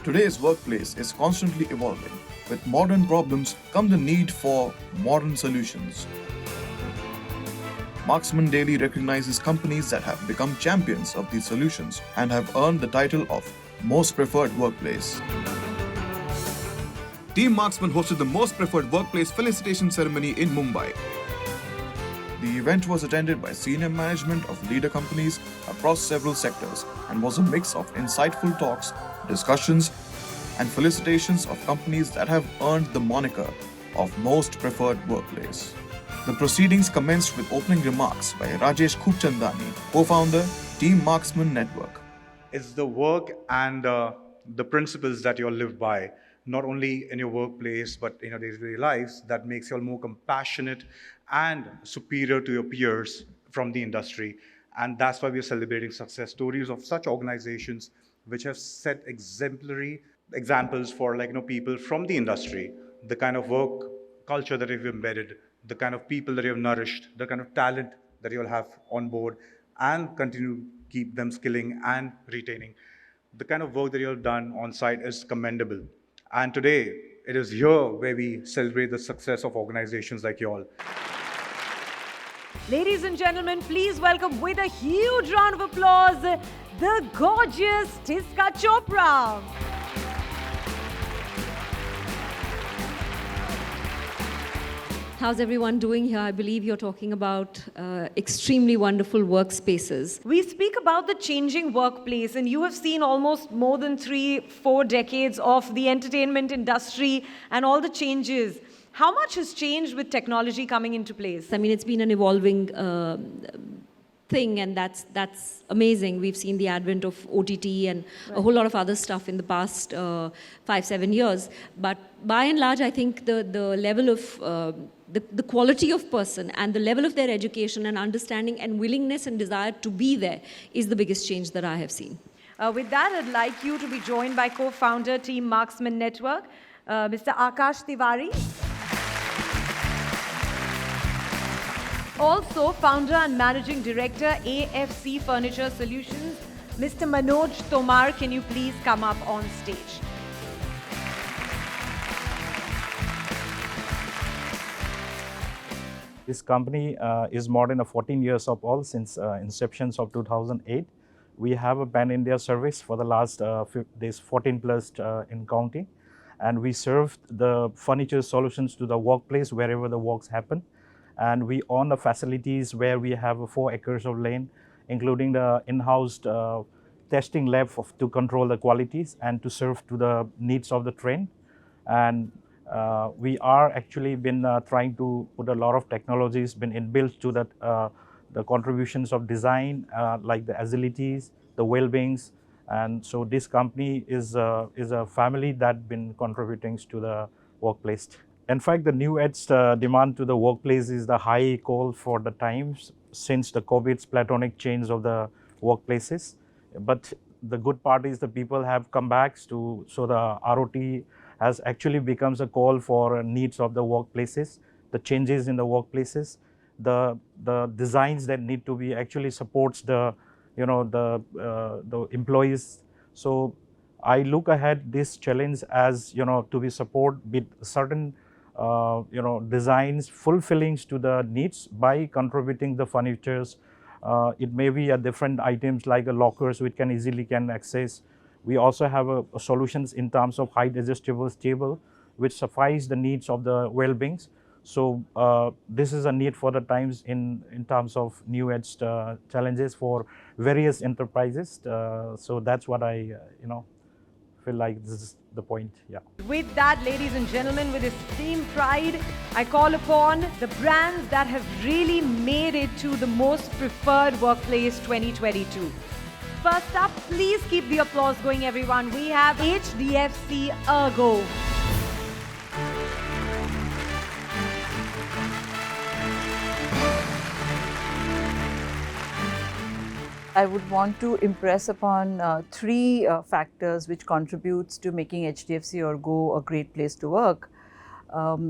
Today's workplace is constantly evolving. With modern problems come the need for modern solutions. Marksman Daily recognizes companies that have become champions of these solutions and have earned the title of Most Preferred Workplace. Team Marksman hosted the Most Preferred Workplace felicitation ceremony in Mumbai. The event was attended by senior management of leader companies across several sectors and was a mix of insightful talks, discussions, and felicitations of companies that have earned the moniker of Most Preferred Workplace. The proceedings commenced with opening remarks by Rajesh Khubchandani, co-founder, Team Marksman Network. It's the work and the principles that you all live by, not only in your workplace but in your day-to-day lives, that makes you all more compassionate and superior to your peers from the industry. And that's why we are celebrating success stories of such organizations which have set exemplary examples for people from the industry, the kind of work culture that you've embedded, the kind of people that you have nourished, the kind of talent that you'll have on board, and continue to keep them skilling and retaining. The kind of work that you've done on site is commendable. And today, it is here where we celebrate the success of organizations like you all. Ladies and gentlemen, please welcome with a huge round of applause, the gorgeous Tiska Chopra. How's everyone doing here? I believe you're talking about extremely wonderful workspaces. We speak about the changing workplace, and you have seen almost more than 3-4 decades of the entertainment industry and all the changes. How much has changed with technology coming into place? I mean, it's been an evolving thing, and that's amazing. We've seen the advent of OTT and a whole lot of other stuff in the past 5-7 years. But by and large, I think the level of the quality of person and the level of their education and understanding and willingness and desire to be there is the biggest change that I have seen. With that, I'd like you to be joined by co-founder Team Marksman Network, Mr. Akash Tiwari. Also, founder and managing director, AFC Furniture Solutions, Mr. Manoj Tomar. Can you please come up on stage? This company is more than 14 years of old since inceptions of 2008. We have a pan-India service for the last 14 plus in county, and we serve the furniture solutions to the workplace wherever the works happen. And we own the facilities where we have 4 acres of land, including the in-house testing lab to control the qualities and to serve to the needs of the train. And we are actually been trying to put a lot of technologies been inbuilt to that the contributions of design like the agilities, the well-beings, and so this company is a family that been contributing to the workplace. In fact, the new age demand to the workplace is the high call for the times since the COVID's platonic change of the workplaces. But the good part is the people have come back so the ROT has actually becomes a call for needs of the workplaces, the changes in the workplaces, the designs that need to be actually supports the employees. So I look ahead this challenge as to be support with certain designs fulfilling to the needs by contributing the furnitures. It may be a different items like lockers which can easily access. We also have solutions in terms of height adjustable table which suffice the needs of the well-beings. So this is a need for the times in terms of new age challenges for various enterprises. So that's what I feel like this is the point. Yeah. With that, ladies and gentlemen, with esteemed pride, I call upon the brands that have really made it to the Most Preferred Workplace 2022. First up, please keep the applause going, everyone. We have HDFC Ergo. I would want to impress upon 3 factors which contributes to making HDFC Ergo a great place to work.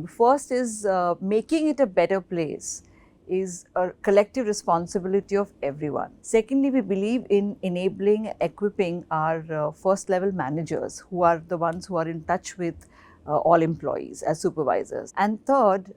First is making it a better place is a collective responsibility of everyone. Secondly, we believe in enabling, equipping our first level managers, who are the ones who are in touch with all employees as supervisors. And third,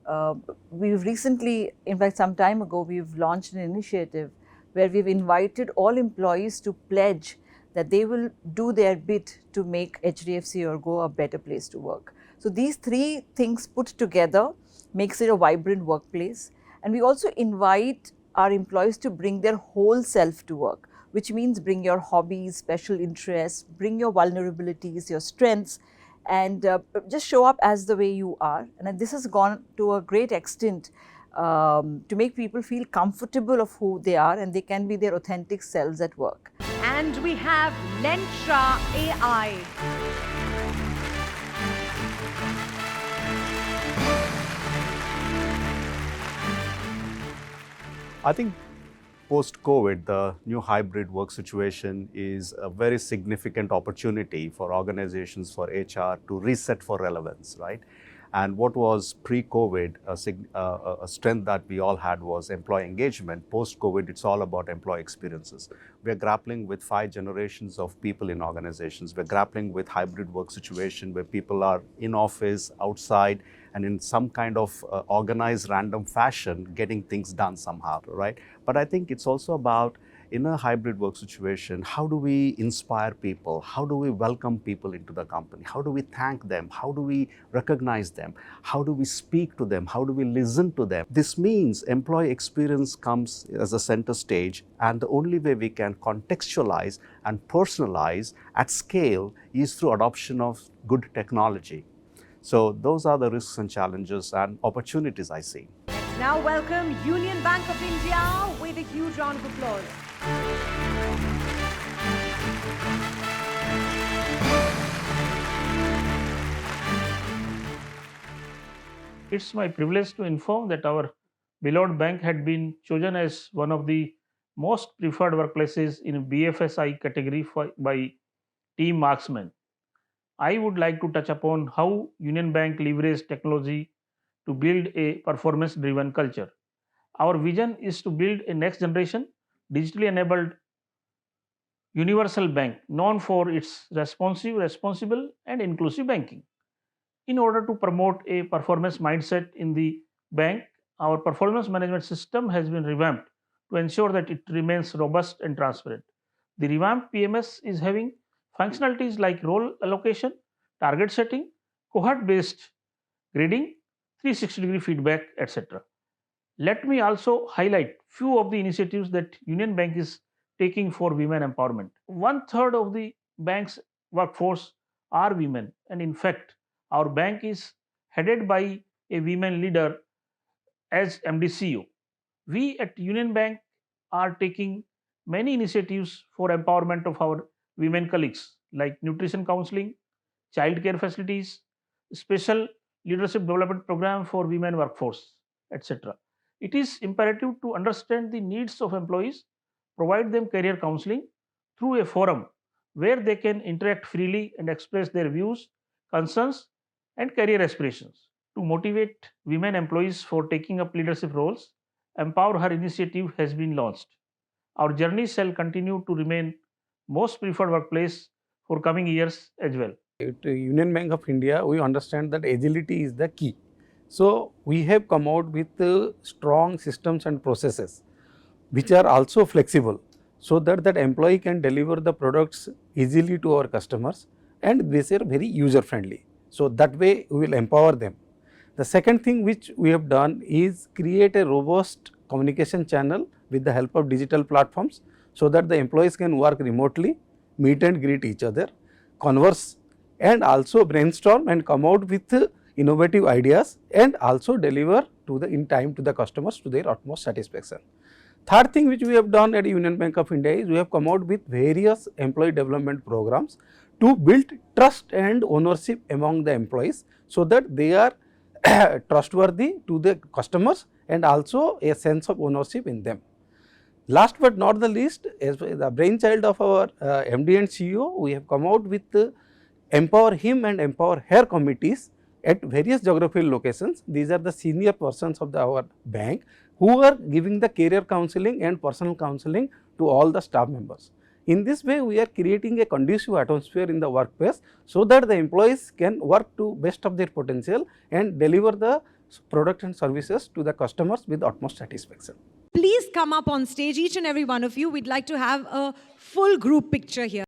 we've recently, in fact some time ago, we've launched an initiative where we've invited all employees to pledge that they will do their bit to make HDFC Ergo a better place to work. So these three things put together makes it a vibrant workplace. And we also invite our employees to bring their whole self to work, which means bring your hobbies, special interests, bring your vulnerabilities, your strengths, and just show up as the way you are. And this has gone to a great extent to make people feel comfortable of who they are, and they can be their authentic selves at work. And we have Lensha AI. I think post-COVID, the new hybrid work situation is a very significant opportunity for organizations, for HR to reset for relevance, right? And what was pre-COVID, a strength that we all had was employee engagement. Post-COVID, it's all about employee experiences. We're grappling with 5 generations of people in organizations. We're grappling with hybrid work situation where people are in office, outside, and in some kind of organized random fashion getting things done somehow, right? But I think it's also about, in a hybrid work situation, how do we inspire people? How do we welcome people into the company? How do we thank them? How do we recognize them? How do we speak to them? How do we listen to them? This means employee experience comes as a center stage, and the only way we can contextualize and personalize at scale is through adoption of good technology. So those are the risks and challenges and opportunities I see. Let's now welcome Union Bank of India with a huge round of applause. It's my privilege to inform that our beloved bank had been chosen as one of the most preferred workplaces in BFSI category by Team Marksman. I would like to touch upon how Union Bank leveraged technology to build a performance driven culture. Our vision is to build a next generation, digitally enabled universal bank known for its responsive, responsible, and inclusive banking. In order to promote a performance mindset in the bank, our performance management system has been revamped to ensure that it remains robust and transparent. The revamped PMS is having functionalities like role allocation, target setting, cohort based grading, 360-degree feedback, etc. Let me also highlight few of the initiatives that Union Bank is taking for women empowerment. One third of the bank's workforce are women, and in fact, our bank is headed by a women leader as MD CEO. We at Union Bank are taking many initiatives for empowerment of our women colleagues like nutrition counseling, child care facilities, special leadership development program for women workforce, etc. It is imperative to understand the needs of employees, provide them career counseling through a forum where they can interact freely and express their views, concerns, and career aspirations. To motivate women employees for taking up leadership roles, Empower Her initiative has been launched. Our journey shall continue to remain most preferred workplace for coming years as well. At Union Bank of India, we understand that agility is the key. So, we have come out with strong systems and processes which are also flexible, so that employee can deliver the products easily to our customers, and these are very user friendly. So, that way we will empower them. The second thing which we have done is create a robust communication channel with the help of digital platforms, so that the employees can work remotely, meet and greet each other, converse, and also brainstorm and come out with innovative ideas, and also deliver in time to the customers to their utmost satisfaction. Third thing which we have done at Union Bank of India is we have come out with various employee development programs to build trust and ownership among the employees, so that they are trustworthy to the customers and also a sense of ownership in them. Last but not the least, as the brainchild of our MD and CEO, we have come out with Empower Him and Empower Her committees at various geographical locations. These are the senior persons of our bank who are giving the career counseling and personal counseling to all the staff members. In this way, we are creating a conducive atmosphere in the workplace so that the employees can work to best of their potential and deliver the product and services to the customers with utmost satisfaction. Please come up on stage, each and every one of you. We'd like to have a full group picture here.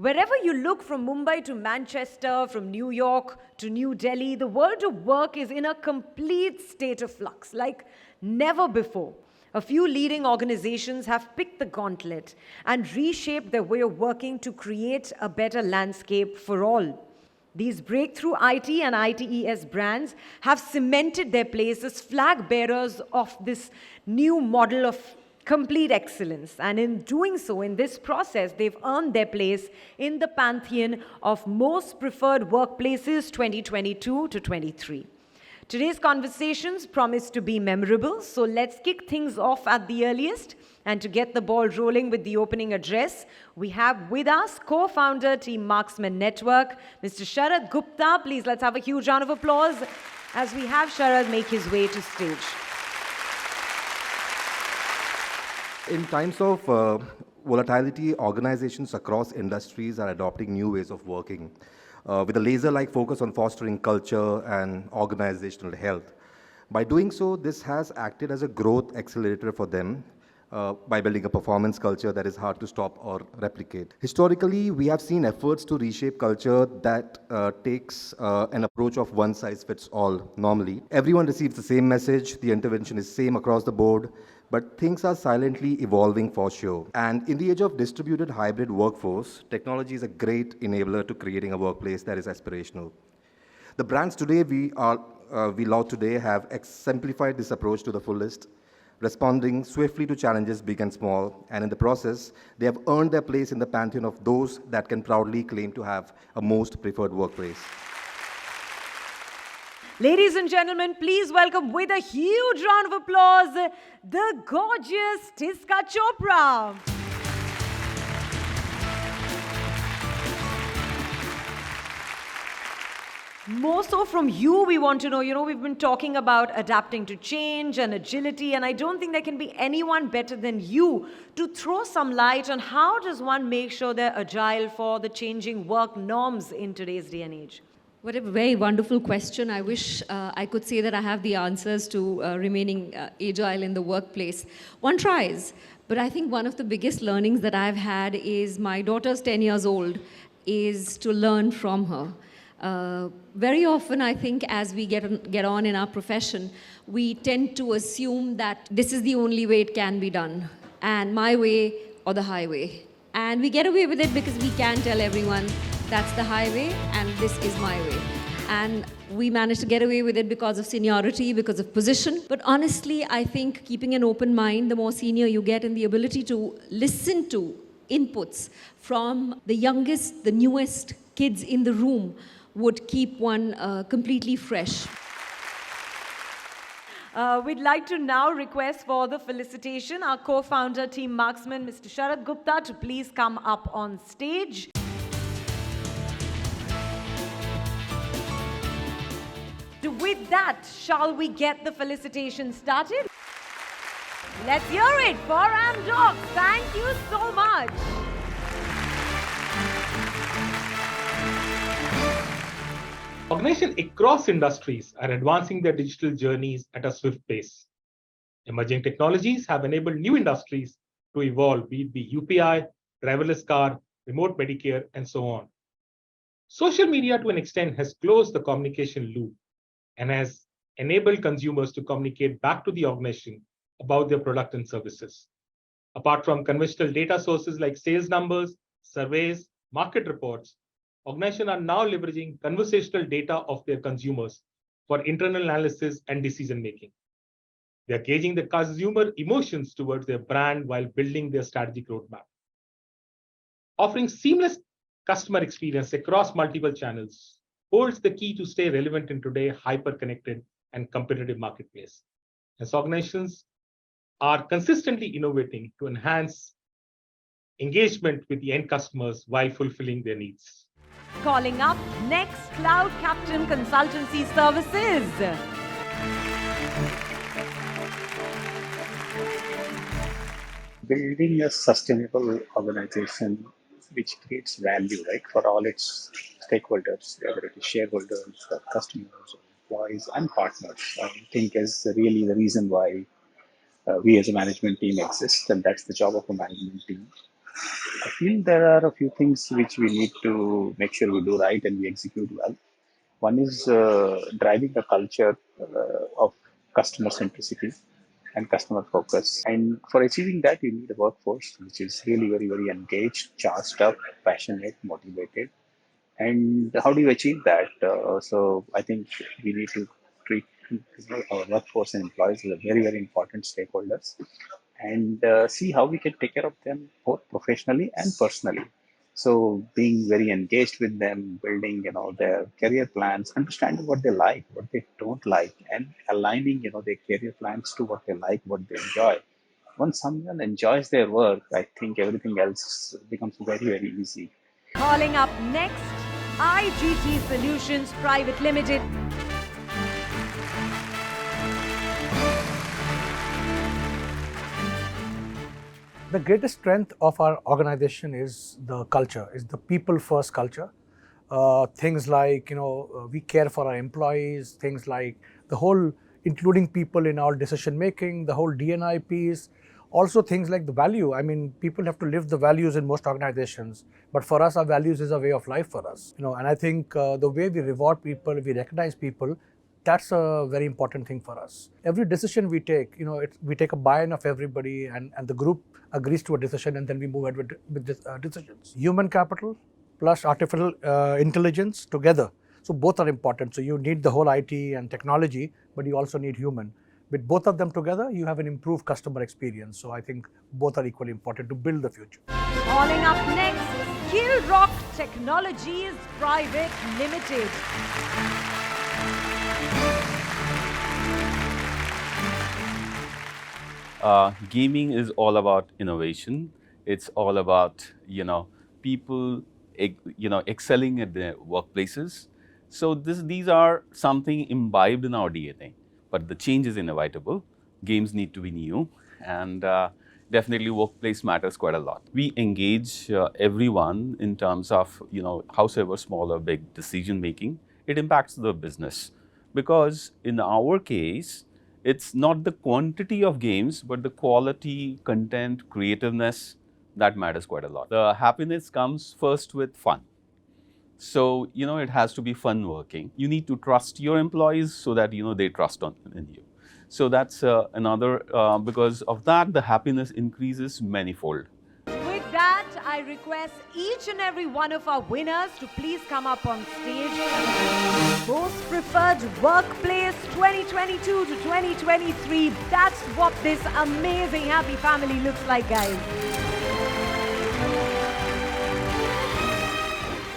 Wherever you look, from Mumbai to Manchester, from New York to New Delhi, the world of work is in a complete state of flux, like never before. A few leading organizations have picked the gauntlet and reshaped their way of working to create a better landscape for all. These breakthrough IT and ITES brands have cemented their place as flag bearers of this new model of complete excellence. And in doing so, in this process, they've earned their place in the pantheon of most preferred workplaces 2022 to 23. Today's conversations promise to be memorable, so let's kick things off at the earliest. And to get the ball rolling with the opening address, we have with us co-founder Team Marksman Network, Mr. Sharad Gupta. Please, let's have a huge round of applause as we have Sharad make his way to stage. In times of volatility, organizations across industries are adopting new ways of working with a laser-like focus on fostering culture and organizational health. By doing so, this has acted as a growth accelerator for them by building a performance culture that is hard to stop or replicate. Historically, we have seen efforts to reshape culture that takes an approach of one size fits all normally. Everyone receives the same message, the intervention is same across the board, but things are silently evolving for sure. And in the age of distributed hybrid workforce, technology is a great enabler to creating a workplace that is aspirational. The brands today we love today have exemplified this approach to the fullest, responding swiftly to challenges big and small, and in the process, they have earned their place in the pantheon of those that can proudly claim to have a most preferred workplace. Ladies and gentlemen, please welcome with a huge round of applause, the gorgeous Tiska Chopra. More so from you, we want to know, we've been talking about adapting to change and agility, and I don't think there can be anyone better than you to throw some light on how does one make sure they're agile for the changing work norms in today's day and age. What a very wonderful question. I wish I could say that I have the answers to remaining agile in the workplace. One tries, but I think one of the biggest learnings that I've had is my daughter's 10 years old, is to learn from her. Very often, I think, as we get on in our profession, we tend to assume that this is the only way it can be done, and my way or the highway. And we get away with it because we can tell everyone that's the highway and this is my way. And we manage to get away with it because of seniority, because of position. But honestly, I think keeping an open mind, the more senior you get, and the ability to listen to inputs from the youngest, the newest kids in the room would keep one completely fresh. We'd like to now request for the felicitation our co-founder, Team Marksman, Mr. Sharad Gupta, to please come up on stage. With that, shall we get the felicitation started? Let's hear it for Amdocs. Thank you so much. Organizations across industries are advancing their digital journeys at a swift pace. Emerging technologies have enabled new industries to evolve, be it UPI, driverless car, remote Medicare, and so on. Social media, to an extent, has closed the communication loop and has enabled consumers to communicate back to the organization about their product and services. Apart from conventional data sources like sales numbers, surveys, market reports, organizations are now leveraging conversational data of their consumers for internal analysis and decision making. They are gauging the consumer emotions towards their brand while building their strategic roadmap. Offering seamless customer experience across multiple channels holds the key to stay relevant in today's hyper-connected and competitive marketplace. As organizations are consistently innovating to enhance engagement with the end customers while fulfilling their needs. Calling up next Cloud Captain Consultancy Services. Building a sustainable organization which creates value, right, for all its stakeholders, whether it is shareholders, or customers, or employees, and partners, I think is really the reason why we as a management team exist, and that's the job of a management team. I feel there are a few things which we need to make sure we do right and we execute well. One is driving the culture of customer centricity and customer focus. And for achieving that, you need a workforce which is really very, very engaged, charged up, passionate, motivated. And how do you achieve that? So I think we need to treat our workforce and employees as a very, very important stakeholders, and see how we can take care of them both professionally and personally. So being very engaged with them, building their career plans, understanding what they like, what they don't like, and aligning their career plans to what they like, what they enjoy. Once someone enjoys their work, I think everything else becomes very, very easy. Calling up next, IGT Solutions Private Limited. The greatest strength of our organization is the culture, is the people-first culture. Things like, we care for our employees, things like the whole, including people in our decision-making, the whole D&I piece, also things like the value. I mean, people have to live the values in most organizations, but for us, our values is a way of life for us. And I think the way we reward people, we recognize people, that's a very important thing for us. Every decision we take, we take a buy-in of everybody, and the group agrees to a decision, and then we move ahead with decisions. Human capital plus artificial intelligence together. So both are important. So you need the whole IT and technology, but you also need human. With both of them together, you have an improved customer experience. So I think both are equally important to build the future. Calling up next, Skill Rock Technologies Private Limited. Gaming is all about innovation. It's all about, people, excelling at their workplaces. So these are something imbibed in our DNA, but the change is inevitable. Games need to be new, and definitely workplace matters quite a lot. We engage everyone in terms of, howsoever small or big decision making, it impacts the business. Because in our case, it's not the quantity of games, but the quality, content, creativeness that matters quite a lot. The happiness comes first with fun. So, it has to be fun working. You need to trust your employees so that, they trust in you. So that's another, because of that, the happiness increases manifold. With that, I request each and every one of our winners to please come up on stage. Most Preferred Workplace 2022 to 2023. That's what this amazing happy family looks like, guys.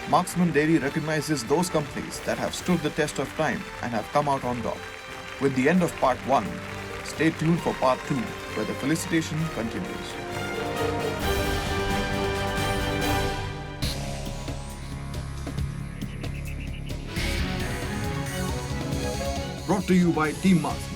Marksman Dairy recognizes those companies that have stood the test of time and have come out on top. With the end of part 1, stay tuned for part 2, where the felicitation continues. Brought to you by Team Marksman.